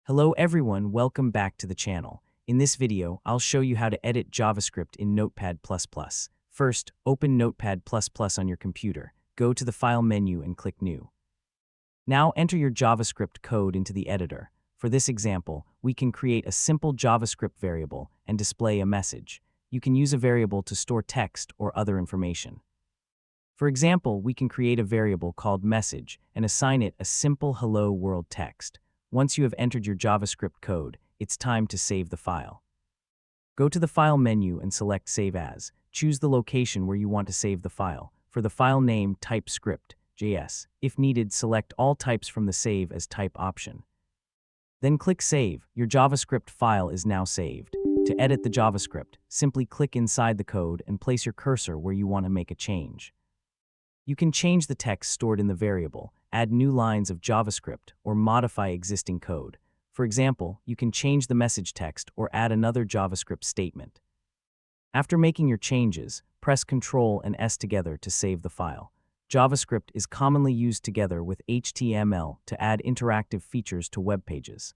Hello everyone, welcome back to the channel. In this video, I'll show you how to edit JavaScript in Notepad++. First, open Notepad++ on your computer. Go to the File menu and click New. Now enter your JavaScript code into the editor. For this example, we can create a simple JavaScript variable and display a message. You can use a variable to store text or other information. For example, we can create a variable called message and assign it a simple hello world text. Once you have entered your JavaScript code, it's time to save the file. Go to the File menu and select Save As. Choose the location where you want to save the file. For the file name, type script.js. If needed, select all types from the Save as Type option. Then click Save. Your JavaScript file is now saved. To edit the JavaScript, simply click inside the code and place your cursor where you want to make a change. You can change the text stored in the variable, add new lines of JavaScript, or modify existing code. For example, you can change the message text or add another JavaScript statement. After making your changes, press Ctrl and S together to save the file. JavaScript is commonly used together with HTML to add interactive features to web pages.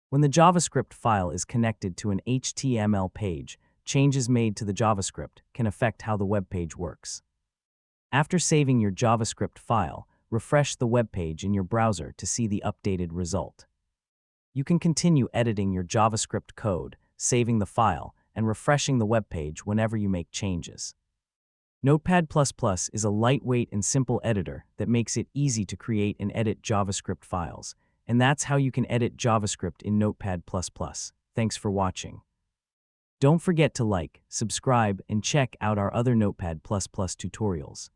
When the JavaScript file is connected to an HTML page, changes made to the JavaScript can affect how the web page works. After saving your JavaScript file, refresh the web page in your browser to see the updated result. You can continue editing your JavaScript code, saving the file, and refreshing the web page whenever you make changes. Notepad++ is a lightweight and simple editor that makes it easy to create and edit JavaScript files, and that's how you can edit JavaScript in Notepad++. Thanks for watching. Don't forget to like, subscribe, and check out our other Notepad++ tutorials.